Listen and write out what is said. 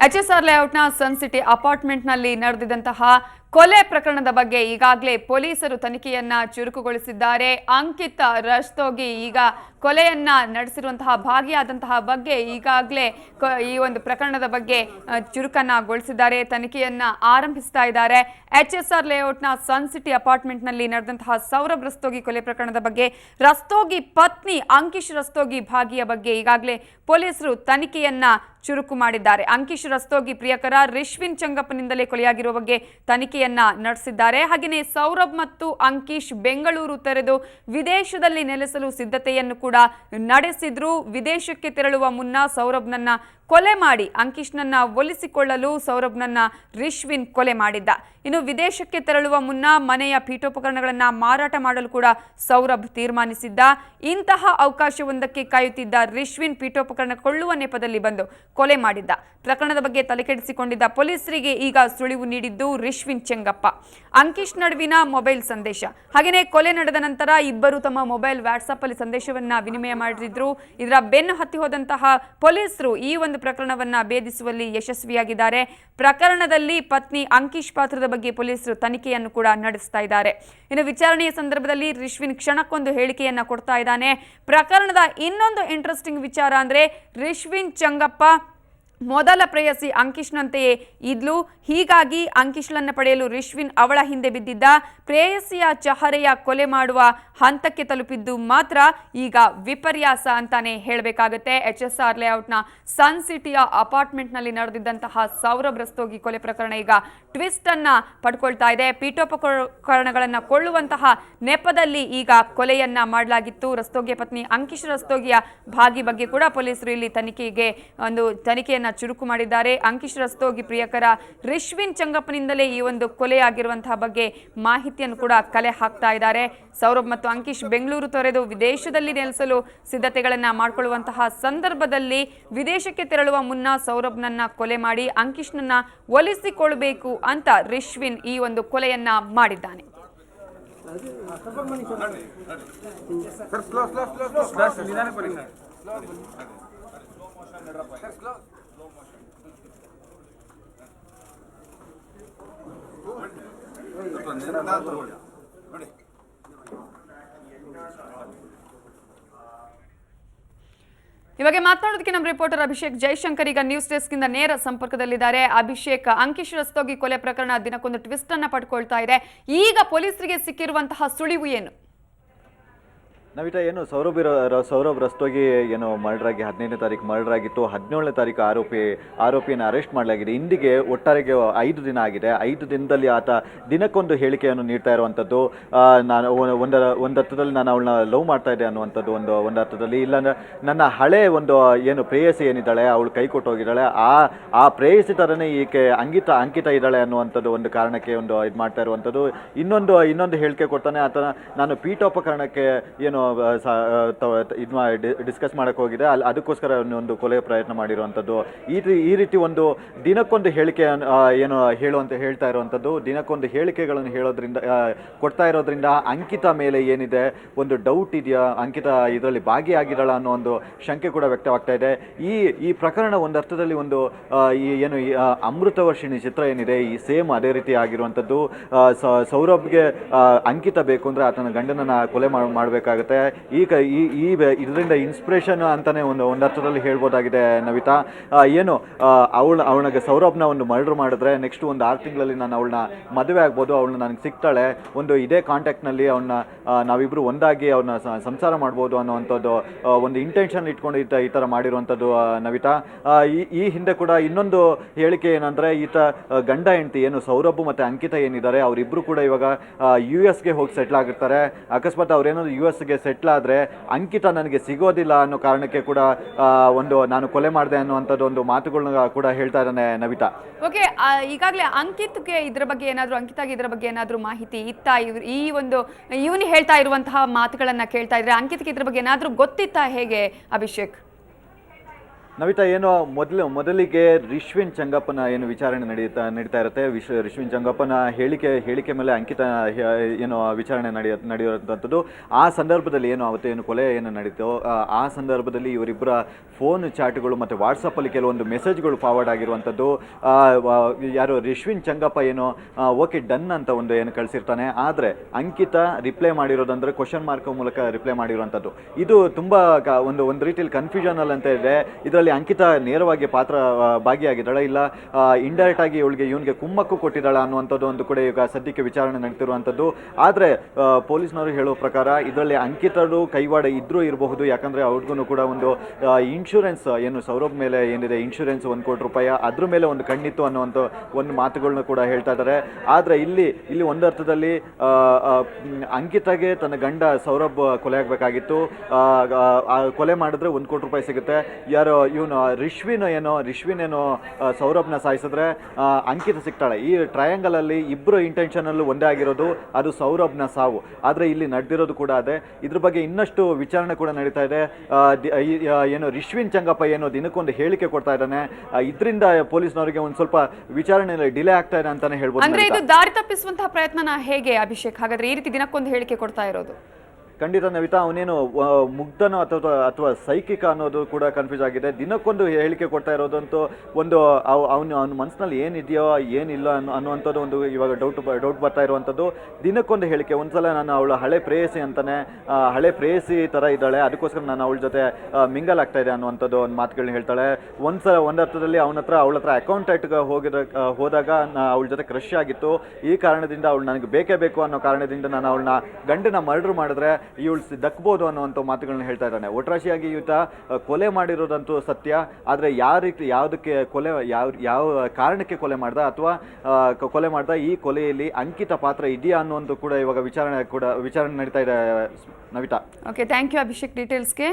HSR ಲೇಔಟ್ನ ಸನ್ city ಅಪಾರ್ಟ್ಮೆಂಟ್ನಲ್ಲಿ ನಡೆದಿದ್ದಂತಹ ಕೊಲೆ ಪ್ರಕರಣದ ಬಗ್ಗೆ ಈಗಾಗಲೇ ಪೊಲೀಸರು ತನಿಖೆಯನ್ನ ಚುರುಕುಗೊಳಿಸಿದ್ದಾರೆ. ಅಂಕಿತ್ ರಸ್ತೋಗಿ ಈಗ ಕೊಲೆಯನ್ನ ನಡೆಸಿರುವಂತಹ ಭಾಗಿಯಾದಂತಹ ಬಗ್ಗೆ ಈಗಾಗಲೇ ಈ ಒಂದು ಪ್ರಕರಣದ ಬಗ್ಗೆ ಚುರುಕನ್ನಗೊಳಿಸಿದ್ದಾರೆ, ತನಿಖೆಯನ್ನ ಆರಂಭಿಸ್ತಾ ಇದ್ದಾರೆ. ಎಚ್ಎಸ್ಆರ್ ಲೇಔಟ್ನ ಸನ್ ಸಿಟಿ ಅಪಾರ್ಟ್ಮೆಂಟ್ನಲ್ಲಿ ನಡೆದಂತಹ ಸೌರಭ್ ರಸ್ತೋಗಿ ಕೊಲೆ ಪ್ರಕರಣದ ಬಗ್ಗೆ ರಸ್ತೋಗಿ ಪತ್ನಿ ಅಂಕಿಶ್ ರಸ್ತೋಗಿ ಭಾಗಿಯ ಬಗ್ಗೆ ಈಗಾಗಲೇ ಪೊಲೀಸರು ತನಿಖೆಯನ್ನ ಚುರುಕು ಮಾಡಿದ್ದಾರೆ. ಅಂಕಿಶ್ ರಸ್ತೋಗಿ ಪ್ರಿಯಕರ ರಿಶ್ವಿನ್ ಚಂಗಪ್ಪನಿಂದಲೇ ಕೊಲೆಯಾಗಿರುವ ಬಗ್ಗೆ ತನಿಖೆಯನ್ನ ನಡೆಸಿದ್ದಾರೆ. ಹಾಗೆಯೇ ಸೌರಭ್ ಮತ್ತು ಅಂಕಿಶ್ ಬೆಂಗಳೂರು ತೊರೆದು ವಿದೇಶದಲ್ಲಿ ನೆಲೆಸಲು ಸಿದ್ಧತೆಯನ್ನು ಕೂಡ ನಡೆಸಿದ್ರು. ವಿದೇಶಕ್ಕೆ ತೆರಳುವ ಮುನ್ನ ಸೌರಭ್ನನ್ನ ಕೊಲೆ ಮಾಡಿ ಅಂಕಿಶ್ನನ್ನ ಒಲಿಸಿಕೊಳ್ಳಲು ಸೌರಭ್ನನ್ನ ರಿಶ್ವಿನ್ ಕೊಲೆ ಮಾಡಿದ್ದ. ಇನ್ನು ವಿದೇಶಕ್ಕೆ ತೆರಳುವ ಮುನ್ನ ಮನೆಯ ಪೀಠೋಪಕರಣಗಳನ್ನು ಮಾರಾಟ ಮಾಡಲು ಕೂಡ ಸೌರಭ್ ತೀರ್ಮಾನಿಸಿದ್ದ. ಇಂತಹ ಅವಕಾಶವೊಂದಕ್ಕೆ ಕಾಯುತ್ತಿದ್ದ ರಿಶ್ವಿನ್ ಪೀಠೋಪಕರಣ ಕೊಳ್ಳುವ ನೆಪದಲ್ಲಿ ಬಂದು ಕೊಲೆ ಮಾಡಿದ್ದ. ಪ್ರಕರಣದ ಬಗ್ಗೆ ತಲೆಕೆಡಿಸಿಕೊಂಡಿದ್ದ ಪೊಲೀಸರಿಗೆ ಈಗ ಸುಳಿವು ನೀಡಿದ್ದು ರಿಶ್ವಿನ್ ಚೆಂಗಪ್ಪ. ಅಂಕಿಶ್ ನಡುವಿನ ಮೊಬೈಲ್ ಸಂದೇಶ ಹಾಗೆಯೇ ಕೊಲೆ ನಡೆದ ನಂತರ ಇಬ್ಬರು ತಮ್ಮ ಮೊಬೈಲ್ ವಾಟ್ಸ್ಆಪ್ ಅಲ್ಲಿ ಸಂದೇಶವನ್ನ ವಿನಿಮಯ ಮಾಡಿದ್ರು. ಇದರ ಬೆನ್ನು ಹತ್ತಿ ಹೋದಂತಹ ಪೊಲೀಸರು ಈ ಒಂದು ಪ್ರಕರಣವನ್ನ ಭೇದಿಸುವಲ್ಲಿ ಯಶಸ್ವಿಯಾಗಿದ್ದಾರೆ. ಪ್ರಕರಣದಲ್ಲಿ ಪತ್ನಿ ಅಂಕಿಶ್ ಪಾತ್ರದ ಬಗ್ಗೆ ಪೊಲೀಸರು ತನಿಖೆಯನ್ನು ಕೂಡ ನಡೆಸ್ತಾ ಇದ್ದಾರೆ. ಇನ್ನು ವಿಚಾರಣೆಯ ಸಂದರ್ಭದಲ್ಲಿ ರಿಶ್ವಿನ್ ಕ್ಷಣಕ್ಕೊಂದು ಹೇಳಿಕೆಯನ್ನ ಕೊಡ್ತಾ ಇದ್ದಾನೆ. ಪ್ರಕರಣದ ಇನ್ನೊಂದು ಇಂಟ್ರೆಸ್ಟಿಂಗ್ ವಿಚಾರ ಅಂದ್ರೆ ರಿಶ್ವಿನ್ ಚಂಗಪ್ಪ ಮೊದಲ ಪ್ರೇಯಸಿ ಅಂಕಿಶ್ನಂತೆಯೇ ಇದ್ಲು. ಹೀಗಾಗಿ ಅಂಕಿಶ್ಳನ್ನ ಪಡೆಯಲು ರಿಶ್ವಿನ್ ಅವಳ ಹಿಂದೆ ಬಿದ್ದಿದ್ದ. ಪ್ರೇಯಸಿಯ ಚಹರೆಯ ಕೊಲೆ ಮಾಡುವ ಹಂತಕ್ಕೆ ತಲುಪಿದ್ದು ಮಾತ್ರ ಈಗ ವಿಪರ್ಯಾಸ ಅಂತಾನೆ ಹೇಳಬೇಕಾಗುತ್ತೆ. ಎಚ್ಎಸ್ಆರ್ ಲೇಔಟ್ನ ಸನ್ ಸಿಟಿಯ ಅಪಾರ್ಟ್ಮೆಂಟ್ನಲ್ಲಿ ನಡೆದಿದ್ದಂತಹ ಸೌರಭ್ ರಸ್ತೋಗಿ ಕೊಲೆ ಪ್ರಕರಣ ಈಗ ಟ್ವಿಸ್ಟ್ ಅನ್ನ ಪಡ್ಕೊಳ್ತಾ ಇದೆ. ಪೀಠೋಪಕರಣಗಳನ್ನ ಕೊಳ್ಳುವಂತಹ ನೆಪದಲ್ಲಿ ಈಗ ಕೊಲೆಯನ್ನ ಮಾಡಲಾಗಿತ್ತು. ರಸ್ತೋಗಿಯ ಪತ್ನಿ ಅಂಕಿಶ್ ರಸ್ತೋಗಿಯ ಭಾಗಿ ಬಗ್ಗೆ ಕೂಡ ಪೊಲೀಸರು ಇಲ್ಲಿ ತನಿಖೆಯನ್ನ ಚುರುಕು ಮಾಡಿದ್ದಾರೆ. ಅಂಕಿಶ್ ರಸ್ತೋಗಿ ಪ್ರಿಯಕರ ರಿಶ್ವಿನ್ ಚಂಗಪ್ಪನಿಂದಲೇ ಈ ಒಂದು ಕೊಲೆಯಾಗಿರುವಂತಹ ಬಗ್ಗೆ ಮಾಹಿತಿಯನ್ನು ಕೂಡ ಕಲೆ ಹಾಕ್ತಾ ಇದ್ದಾರೆ. ಸೌರಭ್ ಮತ್ತು ಅಂಕಿಶ್ ಬೆಂಗಳೂರು ತೊರೆದು ವಿದೇಶದಲ್ಲಿ ನೆಲೆಸಲು ಸಿದ್ಧತೆಗಳನ್ನ ಮಾಡಿಕೊಳ್ಳುವಂತಹ ಸಂದರ್ಭದಲ್ಲಿ ವಿದೇಶಕ್ಕೆ ತೆರಳುವ ಮುನ್ನ ಸೌರಭ್ನನ್ನ ಕೊಲೆ ಮಾಡಿ ಅಂಕಿಶ್ನನ್ನ ಒಲಿಸಿಕೊಳ್ಳಬೇಕು ಅಂತ ರಿಶ್ವಿನ್ ಈ ಒಂದು ಕೊಲೆಯನ್ನ ಮಾಡಿದ್ದಾನೆ. ಇವಾಗ ಮಾತನಾಡೋದಕ್ಕೆ ನಮ್ಮ ರಿಪೋರ್ಟರ್ ಅಭಿಷೇಕ್ ಜೈಶಂಕರ್ ಈಗ ನ್ಯೂಸ್ ಡೆಸ್ಕ್ ಇಂದ ನೇರ ಸಂಪರ್ಕದಲ್ಲಿದ್ದಾರೆ. ಅಭಿಷೇಕ್, ಅಂಕಿಶ್ ರಸ್ತೋಗಿ ಕೊಲೆ ಪ್ರಕರಣ ದಿನಕ್ಕೊಂದು ಟ್ವಿಸ್ಟ್ ಅನ್ನ ಪಡ್ಕೊಳ್ತಾ ಇದೆ. ಈಗ ಪೊಲೀಸರಿಗೆ ಸಿಕ್ಕಿರುವಂತಹ ಸುಳಿವು ಏನು? ನವಿತಾ, ಏನು ಸೌರಭ್ ರಸ್ತೋಗಿ ಏನು ಮರ್ಡರ್ ಆಗಿ 15ನೇ ತಾರೀಕು ಮರ್ಡರ್ ಆಗಿತ್ತು. 17ನೇ ತಾರೀಕು ಆರೋಪಿಯನ್ನು ಅರೆಸ್ಟ್ ಮಾಡಲಾಗಿದೆ. ಇಂದಿಗೆ ಒಟ್ಟಾರೆಗೆ 5 ದಿನ ಆಗಿದೆ. 5 ದಿನದಲ್ಲಿ ಆತ ದಿನಕ್ಕೊಂದು ಹೇಳಿಕೆಯನ್ನು ನೀಡ್ತಾ ಇರುವಂಥದ್ದು. ನಾನು ಒಂದು ಅರ್ಥದಲ್ಲಿ ನಾನು ಅವಳನ್ನ ಲವ್ ಮಾಡ್ತಾ ಇದ್ದೆ ಅನ್ನುವಂಥದ್ದು ಒಂದು ಅರ್ಥದಲ್ಲಿ, ಇಲ್ಲ ನನ್ನ ಹಳೆ ಒಂದು ಏನು ಪ್ರೇಯಸಿ ಏನಿದ್ದಾಳೆ ಅವಳು ಕೈ ಕೊಟ್ಟು ಹೋಗಿದ್ದಾಳೆ, ಆ ಪ್ರೇಯಸಿ ಥರನೇ ಈಕೆ ಅಂಕಿತ ಇದ್ದಾಳೆ ಅನ್ನುವಂಥದ್ದು ಒಂದು ಕಾರಣಕ್ಕೆ ಇದು ಮಾಡ್ತಾ ಇರುವಂಥದ್ದು. ಇನ್ನೊಂದು ಹೇಳಿಕೆ ಕೊಡ್ತಾನೆ ಆತ, ನಾನು ಪೀಠೋಪಕರಣಕ್ಕೆ ಏನು ಡಿಸ್ಕಸ್ ಮಾಡಕ್ಕೆ ಹೋಗಿದೆ, ಅದಕ್ಕೋಸ್ಕರ ಒಂದು ಕೊಲೆ ಪ್ರಯತ್ನ ಮಾಡಿರುವಂಥದ್ದು. ಈ ರೀತಿ ಒಂದು ದಿನಕ್ಕೊಂದು ಹೇಳಿಕೆ ಏನು ಹೇಳ್ತಾ ಇರುವಂಥದ್ದು. ದಿನಕ್ಕೊಂದು ಹೇಳಿಕೆಗಳನ್ನು ಕೊಡ್ತಾ ಇರೋದ್ರಿಂದ ಅಂಕಿತ ಮೇಲೆ ಏನಿದೆ ಒಂದು ಡೌಟ್ ಇದೆಯಾ, ಅಂಕಿತ ಇದರಲ್ಲಿ ಭಾಗಿಯಾಗಿದ್ದಾಳ ಅನ್ನೋ ಒಂದು ಶಂಕೆ ಕೂಡ ವ್ಯಕ್ತವಾಗ್ತಾ ಇದೆ. ಈ ಪ್ರಕರಣ ಒಂದು ಅರ್ಥದಲ್ಲಿ ಏನು ಅಮೃತವರ್ಷಿಣಿ ಚಿತ್ರ ಏನಿದೆ ಈ ಸೇಮ್ ಅದೇ ರೀತಿ ಆಗಿರುವಂಥದ್ದು. ಸೌರಭ್ಗೆ ಅಂಕಿತ ಬೇಕು ಅಂದರೆ ಆತನ ಗಂಡನನ್ನ ಕೊಲೆ ಮಾಡಬೇಕಾಗುತ್ತೆ. ಇದರಿಂದ ಇನ್ಸ್ಪಿರೇಷನ್ ಅಂತಾನೆ ಒಂದು ಅರ್ಥದಲ್ಲಿ ಹೇಳ್ಬೋದಾಗಿದೆ ನವಿತಾ. ಏನು ಅವಳಿಗೆ ಸೌರಭ್ನ ಒಂದು ಮರ್ಡರ್ ಮಾಡಿದ್ರೆ ನೆಕ್ಸ್ಟ್ ಒಂದು 6 ತಿಂಗಳಲ್ಲಿ ನಾನು ಅವಳನ್ನ ಮದುವೆ ಆಗ್ಬೋದು, ಅವಳನ್ನ ನನಗೆ ಸಿಗ್ತಾಳೆ, ಇದೇ ಕಾಂಟ್ಯಾಕ್ಟ್ನಲ್ಲಿ ಅವಳನ್ನ ನಾವಿಬ್ರು ಒಂದಾಗಿ ಅವ್ರನ್ನ ಸಂಸಾರ ಮಾಡ್ಬೋದು ಅನ್ನೋವಂಥದ್ದು ಒಂದು ಇಂಟೆನ್ಷನ್ ಇಟ್ಕೊಂಡು ಈ ಥರ ಮಾಡಿರುವಂಥದ್ದು ನವಿತಾ. ಈ ಹಿಂದೆ ಕೂಡ ಇನ್ನೊಂದು ಹೇಳಿಕೆ ಏನಂದರೆ ಈತ ಗಂಡ ಹೆಂಡತಿ ಏನು ಸೌರಭ್ ಮತ್ತು ಅಂಕಿತ ಏನಿದ್ದಾರೆ ಅವರಿಬ್ಬರು ಕೂಡ ಇವಾಗ US ಗೆ ಹೋಗಿ ಸೆಟ್ಲ್ ಆಗಿರ್ತಾರೆ. ಅಕಸ್ಮಾತ್ ಅವ್ರೇನಾದ್ರು US ಗೆ ಸೆಟ್ಲ್ ಆದರೆ ಅಂಕಿತ ನನಗೆ ಸಿಗೋದಿಲ್ಲ ಅನ್ನೋ ಕಾರಣಕ್ಕೆ ಕೂಡ ನಾನು ಕೊಲೆ ಮಾಡಿದೆ ಅನ್ನುವಂಥದ್ದು ಒಂದು ಮಾತುಗಳನ್ನ ಕೂಡ ಹೇಳ್ತಾ ಇದ್ದಾನೆ ನವಿತಾ. ಓಕೆ, ಈಗಾಗಲೇ ಅಂಕಿತಾಗೆ ಇದ್ರ ಬಗ್ಗೆ ಏನಾದರೂ ಮಾಹಿತಿ ಇತ್ತಾ? ಇವನು ಹೇಳ್ತಾ ಇರುವಂತಹ ಮಾತುಗಳನ್ನ ಕೇಳ್ತಾ ಇದ್ರೆ ಅಂಕಿತ್ಗೆ ಇದ್ರ ಬಗ್ಗೆ ಏನಾದರೂ ಗೊತ್ತಿತ್ತಾ ಹೇಗೆ ಅಭಿಷೇಕ್? ನವಿತಾ ಏನು ಮೊದಲಿಗೆ ರಿಶ್ವಿನ್ ಚಂಗಪ್ಪನ ಏನು ವಿಚಾರಣೆ ನಡೀತಾ ಇರುತ್ತೆ. ರಿಶ್ವಿನ್ ಚಂಗಪ್ಪನ ಹೇಳಿಕೆ ಮೇಲೆ ಅಂಕಿತ ಏನು ವಿಚಾರಣೆ ನಡೆಯುವಂಥದ್ದು. ಆ ಸಂದರ್ಭದಲ್ಲಿ ಏನು ಅವತ್ತೇನು ಕೊಲೆ ಏನು ನಡೀತೋ ಆ ಸಂದರ್ಭದಲ್ಲಿ ಇವರಿಬ್ಬರ ಫೋನ್ ಚಾಟ್ಗಳು ಮತ್ತು ವಾಟ್ಸಪ್ಪಲ್ಲಿ ಕೆಲವೊಂದು ಮೆಸೇಜ್ಗಳು ಫಾರ್ವರ್ಡ್ ಆಗಿರುವಂಥದ್ದು. ಯಾರು ರಿಶ್ವಿನ್ ಚಂಗಪ್ಪ ಏನು ಓಕೆ ಡನ್ ಅಂತ ಒಂದು ಏನು ಕಳಿಸಿರ್ತಾನೆ, ಆದರೆ ಅಂಕಿತ ರಿಪ್ಲೈ ಮಾಡಿರೋದಂದ್ರೆ ಕ್ವಶನ್ ಮಾರ್ಕ್ ಮೂಲಕ ರಿಪ್ಲೈ ಮಾಡಿರುವಂಥದ್ದು. ಇದು ತುಂಬ ಒಂದು ರೀತಿಯಲ್ಲಿ ಕನ್ಫ್ಯೂಷನ್ ಅಂತ ಇದೆ. ಇದರಲ್ಲಿ ಅಂಕಿತ ನೇರವಾಗಿ ಭಾಗಿಯಾಗಿದ್ದಾಳೆ, ಇಲ್ಲ ಇಂಡೈರೆಕ್ಟ್ ಆಗಿ ಇವನಿಗೆ ಕುಮ್ಮಕ್ಕು ಕೊಟ್ಟಿದ್ದಾಳ ಅನ್ನುವಂಥದ್ದು ಒಂದು ಕೂಡ ಈಗ ಸದ್ಯಕ್ಕೆ ವಿಚಾರಣೆ ನಡೀತಿರುವಂಥದ್ದು. ಆದರೆ ಪೊಲೀಸ್ನವರು ಹೇಳೋ ಪ್ರಕಾರ ಇದರಲ್ಲಿ ಅಂಕಿತರು ಕೈವಾಡ ಇದ್ರೂ ಇರಬಹುದು, ಯಾಕಂದರೆ ಅವ್ರಿಗೂ ಕೂಡ ಒಂದು ಇನ್ಶೂರೆನ್ಸ್ ಏನು ಸೌರಭ್ ಮೇಲೆ ಏನಿದೆ ಇನ್ಶೂರೆನ್ಸ್ 1 ಕೋಟಿ ರೂಪಾಯಿ ಅದ್ರ ಮೇಲೆ ಒಂದು ಕಣ್ಣಿತ್ತು ಅನ್ನುವಂಥ ಒಂದು ಮಾತುಗಳನ್ನ ಕೂಡ ಹೇಳ್ತಾ ಇದ್ದಾರೆ. ಆದರೆ ಇಲ್ಲಿ ಒಂದು ಅರ್ಥದಲ್ಲಿ ಅಂಕಿತಗೆ ತನ್ನ ಗಂಡ ಸೌರಭ್ ಕೊಲೆ ಆಗಬೇಕಾಗಿತ್ತು. ಕೊಲೆ ಮಾಡಿದ್ರೆ 1 ಕೋಟಿ ರೂಪಾಯಿ ಸಿಗುತ್ತೆ. ಯಾರೋ ಇವನು ರಿಶ್ವಿನ್ ಏನೋ ಸೌರಭ್ನ ಸಾಯಿಸಿದ್ರೆ ಅಂಕಿತ ಸಿಗ್ತಾಳೆ. ಈ ಟ್ರಯಾಂಗಲ್ ಅಲ್ಲಿ ಇಬ್ಬರು ಇಂಟೆನ್ಷನಲ್ಲೂ ಒಂದೇ ಆಗಿರೋದು, ಅದು ಸೌರಭ್ನ ಸಾವು. ಆದರೆ ಇಲ್ಲಿ ನಡೆದಿರೋದು ಕೂಡ ಅದೇ. ಇದ್ರ ಬಗ್ಗೆ ಇನ್ನಷ್ಟು ವಿಚಾರಣೆ ಕೂಡ ನಡೀತಾ ಇದೆ. ಏನು ರಿಶ್ವಿನ್ ಚಂಗಪ್ಪ ಏನೋ ದಿನಕ್ಕೊಂದು ಹೇಳಿಕೆ ಕೊಡ್ತಾ ಇದ್ದಾನೆ. ಇದರಿಂದ ಪೊಲೀಸ್ನವರಿಗೆ ಒಂದು ಸ್ವಲ್ಪ ವಿಚಾರಣೆಯಲ್ಲಿ ಡಿಲೇ ಆಗ್ತಾ ಇದೆ ಅಂತಾನೆ ಹೇಳ್ಬೋದು. ಅಂದ್ರೆ ಇದು ದಾರಿ ತಪ್ಪಿಸುವಂತಹ ಪ್ರಯತ್ನನ ಹೇಗೆ ಅಭಿಷೇಕ್ ಹಾಗಾದ್ರೆ ಈ ರೀತಿ ದಿನಕ್ಕೊಂದು ಹೇಳಿಕೆ ಕೊಡ್ತಾ ಇರೋದು? ಖಂಡಿತ ನವಿತಾ, ಅವನೇನು ಮುಗ್ಧನೋ ಅಥವಾ ಸೈಕಿಕ ಅನ್ನೋದು ಕೂಡ ಕನ್ಫ್ಯೂಸ್ ಆಗಿದೆ. ದಿನಕ್ಕೊಂದು ಹೇಳಿಕೆ ಕೊಡ್ತಾ ಇರೋದಂತೂ ಒಂದು ಅವನ ಮನಸ್ಸಿನಲ್ಲಿ ಏನಿದೆಯೋ ಏನಿಲ್ಲ ಅನ್ನುವಂಥದ್ದು ಒಂದು ಇವಾಗ ಡೌಟ್ ಬರ್ತಾ ಇರುವಂಥದ್ದು. ದಿನಕ್ಕೊಂದು ಹೇಳಿಕೆ. ಒಂದ್ಸಲ ನಾನು ಅವಳು ಹಳೆ ಪ್ರೇಯಸಿ ಥರ ಇದ್ದಾಳೆ, ಅದಕ್ಕೋಸ್ಕರ ನಾನು ಅವಳ ಜೊತೆ ಮಿಂಗಲ್ ಆಗ್ತಾ ಇದೆ ಅನ್ನುವಂಥದ್ದು ಒಂದು ಮಾತುಗಳನ್ನ ಹೇಳ್ತಾಳೆ. ಒಂದರ್ಥದಲ್ಲಿ ಅವಳ ಹತ್ರ ಅಕೌಂಟೆಂಟ್ಗೆ ಹೋದಾಗ ಅವಳ ಜೊತೆ ಕ್ರಶ್ ಆಗಿತ್ತು. ಈ ಕಾರಣದಿಂದ ಅವಳು ನನಗೆ ಬೇಕೇ ಬೇಕು ಅನ್ನೋ ಕಾರಣದಿಂದ ನಾನು ಅವಳನ್ನ ಗಂಡನ ಮರ್ಡರ್ ಮಾಡಿದ್ರೆ ಇವಳು ದಕ್ಕಬಹುದು ಅನ್ನುವಂಥ ಮಾತುಗಳನ್ನ ಹೇಳ್ತಾ ಇದ್ದಾನೆ. ಒಟ್ರಾಶಿಯಾಗಿ ಈತ ಕೊಲೆ ಮಾಡಿರೋದಂತೂ ಸತ್ಯ, ಆದರೆ ಯಾವುದಕ್ಕೆ ಯಾವ ಕಾರಣಕ್ಕೆ ಕೊಲೆ ಮಾಡ್ದ ಈ ಕೊಲೆಯಲ್ಲಿ ಅಂಕಿತ ಪಾತ್ರ ಇದೆಯಾ ಅನ್ನುವಂಥ ಕೂಡ ಇವಾಗ ವಿಚಾರಣೆ ನಡೀತಾ ಇದೆ Navita. Okay, thank you Abhishek ಡೀಟೇಲ್ಸ್ಗೆ.